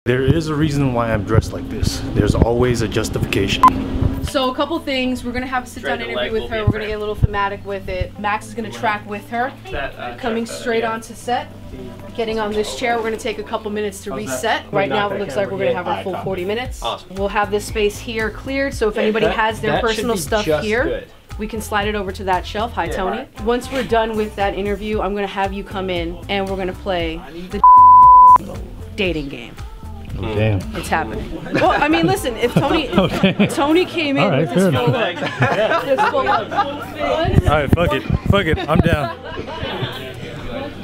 There is a reason why I'm dressed like this. There's always a justification. So a couple things, we're gonna have a sit-down interview with her. We're gonna get a little thematic with it. Max is gonna track with her, coming straight onto set, getting on this chair. We're gonna take a couple minutes to reset. Right now it looks like we're gonna have our full 40 minutes. Awesome. We'll have this space here cleared, so if anybody has their personal stuff here, we can slide it over to that shelf. Hi, Tony. Once we're done with that interview, I'm gonna have you come in and we're gonna play the dating game. Oh, damn. It's happening. Well, I mean, listen, if Tony Tony came in with his full look. Alright, fuck it, I'm down.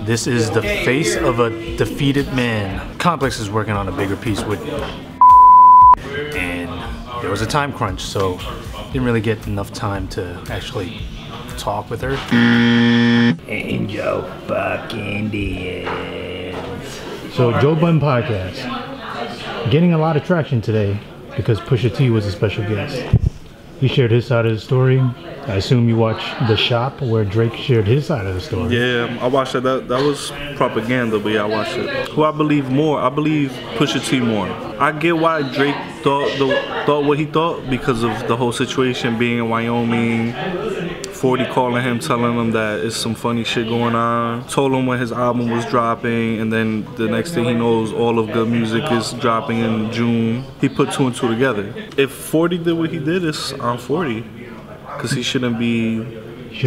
This is the face of a defeated man. Complex is working on a bigger piece with and there was a time crunch, so didn't really get enough time to actually talk with her. Angel fucking Diaz. So Joe Budden Podcast. Getting a lot of traction today because Pusha T was a special guest. He shared his side of the story. I assume you watched The Shop where Drake shared his side of the story. Yeah, I watched that. That was propaganda, but yeah, I watched it. Who I believe more? I believe Pusha T more. I get why Drake thought what he thought because of the whole situation being in Wyoming. 40 calling him, telling him that it's some funny shit going on. Told him when his album was dropping, and then the next thing he knows, all of Good Music is dropping in June. He put 2 and 2 together. If 40 did what he did, it's on 40. Because he shouldn't be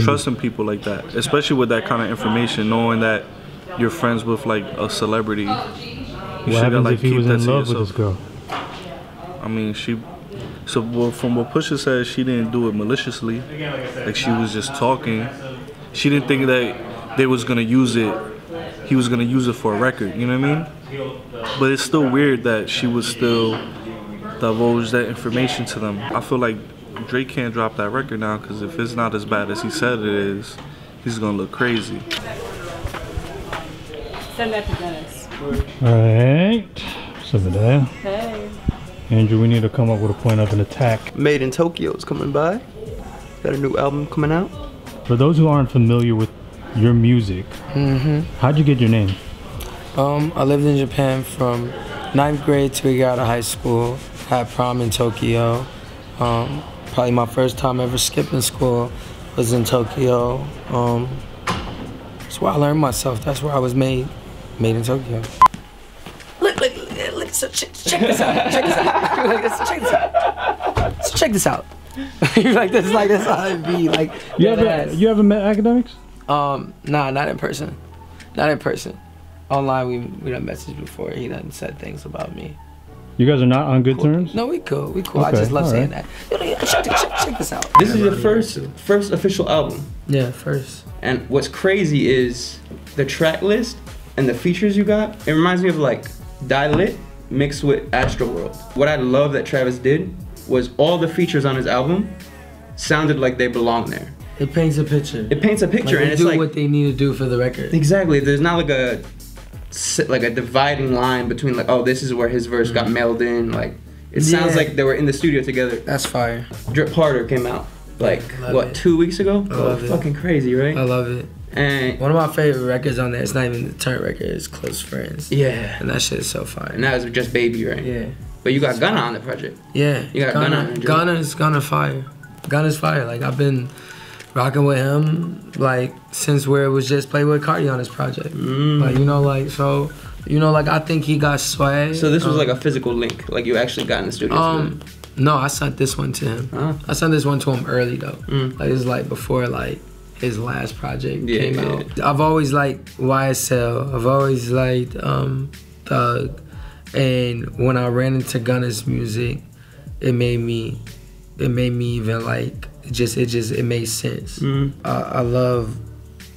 trusting people like that. Especially with that kind of information, knowing that you're friends with like a celebrity. You what happens like, if he was in love with this girl? I mean, so from what Pusha said, she didn't do it maliciously. Like she was just talking. She didn't think that they was gonna use it. He was gonna use it for a record. You know what I mean? But it's still weird that she would still divulge that information to them. I feel like Drake can't drop that record now because if it's not as bad as he said it is, he's gonna look crazy. Send that to Dennis. Alright. What's up, Medea? Hey. Andrew, we need to come up with a point of an attack. MadeinTYO is coming by. Got a new album coming out. For those who aren't familiar with your music, how'd you get your name? I lived in Japan from 9th grade to a year out of high school. Had prom in Tokyo. Probably my first time ever skipping school was in Tokyo. That's where I learned myself. That's where I was made in Tokyo. Look, so check this out. Check this out. Check this out. So check this out. You're like, this is how it'd be. Like, you ever met academics? Nah, not in person. Not in person. Online, we done messaged before. He done said things about me. You guys are not on good terms? No, we cool. We cool. Okay, I just love saying that. Check this out. This is your first official album. Yeah, first. And what's crazy is the track list and the features you got. It reminds me of like Die Lit mixed with Astroworld. What I love that Travis did was all the features on his album sounded like they belong there. It paints a picture. It paints a picture, like and it's do like what they need to do for the record. Exactly. There's not like a dividing line between like, oh, this is where his verse got mailed in. Like it sounds like they were in the studio together. That's fire. Drip Harder came out like what, 2 weeks ago? Fucking crazy, right? I love it. And one of my favorite records on there, it's not even the Turn record, it's Close Friends. Yeah. And that shit is so fire. And that was just Baby, right? Yeah. But you got Gunna on the project. Yeah. You got Gunna. Gunna's fire. Gunna's fire. Like I've been rocking with him like since where it was just Playboy Cardi on his project. Like like I think he got swag. So this was like a physical link, like you actually got in the studio. No, I sent this one to him. I sent this one to him early though. Like it was like before like his last project came out. I've always liked YSL. I've always liked Thug. And when I ran into Gunna's music, it made me even like it made sense. I love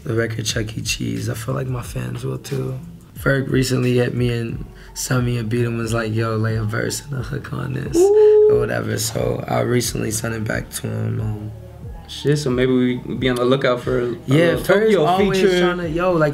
the record Chuck E. Cheese. I feel like my fans will too. Ferg recently hit me and sent me a beat and was like, yo, lay a verse and a hook on this or whatever. So I recently sent it back to him. Shit, so maybe we be on the lookout for a Ferg's always feature.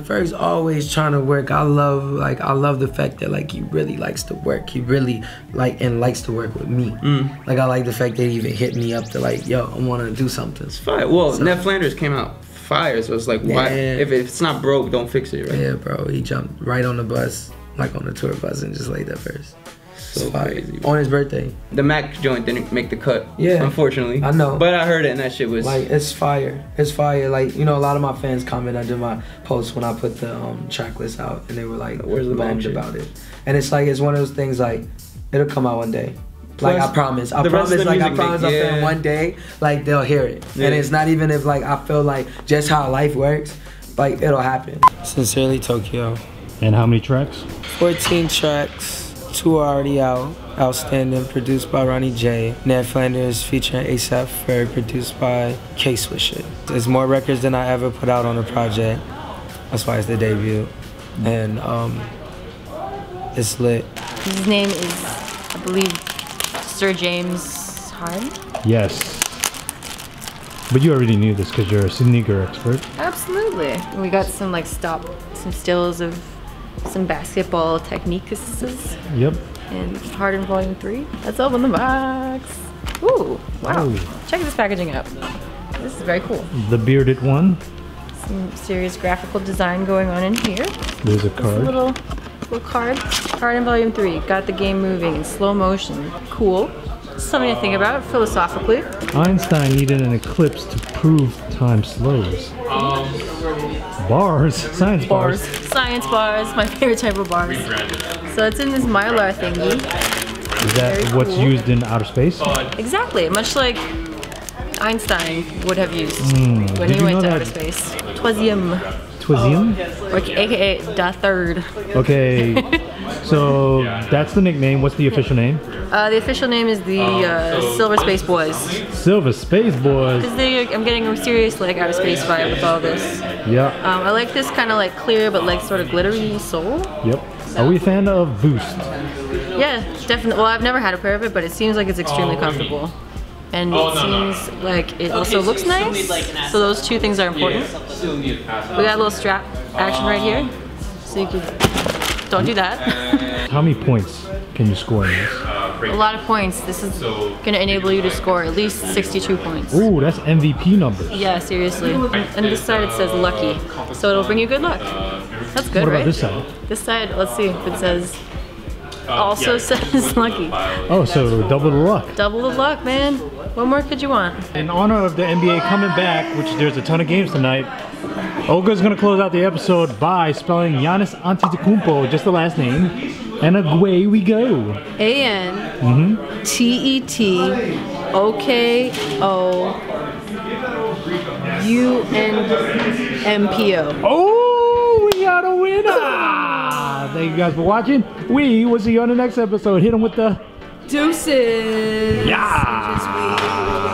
Ferg's always trying to work. I love the fact that like he really likes to work. He really likes to work with me. Like I like the fact that he even hit me up to like, yo, I want to do something. It's fire. Well, so, Ned Flanders came out fire, so it's like, why? If it's not broke, don't fix it, right? Yeah, bro. He jumped right on the bus, like on the tour bus, and just laid that verse. So crazy. On his birthday. The Mac joint didn't make the cut. Yeah. Unfortunately. I know. But I heard it and that shit was like, it's fire. It's fire. Like, you know, a lot of my fans comment under my posts when I put the track list out, and they were like, where's the bummed about it. And it's like, it's one of those things like, it'll come out one day. Like, I promise. I promise, like, I promise a fan one day, like, they'll hear it. Yeah. And it's not even if, like, I feel like just how life works, like, it'll happen. Sincerely, Tokyo. And how many tracks? 14 tracks. 2 are already out. Outstanding, produced by Ronnie J. Ned Flanders featuring ASAP Ferg, produced by K Swisher. There's more records than I ever put out on a project. That's why it's the debut. And it's lit. His name is, I believe, Sir James Harden? Yes. But you already knew this because you're a sneaker expert. Absolutely. We got some some stills of some basketball techniques. Yep. And Harden Volume 3. Let's open the box. Ooh, wow. Oh. Check this packaging out. This is very cool. The bearded one. Some serious graphical design going on in here. There's a card. Little card. Harden Volume 3. Got the game moving in slow motion. Cool. Something to think about philosophically. Einstein needed an eclipse to prove time slows. Bars. Science bars. Science bars. My favorite type of bars. So it's in this Mylar thingy. Is that what's used in outer space? Exactly. Much like Einstein would have used when he went to outer space. Twasium. Twasium? AKA the third. Okay. So that's the nickname. What's the official name? The official name is the Silver Space Boys. Silver Space Boys. Because I'm getting a serious like outer space vibe with all this. Yeah. I like this kind of like clear but like sort of glittery sole. Yep. Are we a fan of Boost? Yeah, definitely. Well, I've never had a pair of it, but it seems like it's extremely comfortable. And it seems like it also looks nice. So those two things are important. We got a little strap action right here. So you can, don't do that. How many points can you score in this? A lot of points. This is going to enable you to score at least 62 points. Ooh, that's MVP numbers. Yeah, seriously. And this side it says lucky. So it'll bring you good luck. That's good, right? What about this side? This side, let's see if it says, also says lucky. Oh, so double the luck. Double the luck, man. What more could you want? In honor of the NBA coming back, which there's a ton of games tonight, Olga's gonna close out the episode by spelling Giannis Antetokounmpo, just the last name, and away we go. ANTETOKOUNMPO. Oh, we got a winner! Thank you guys for watching. We will see you on the next episode. Hit them with the deuces. Yeah.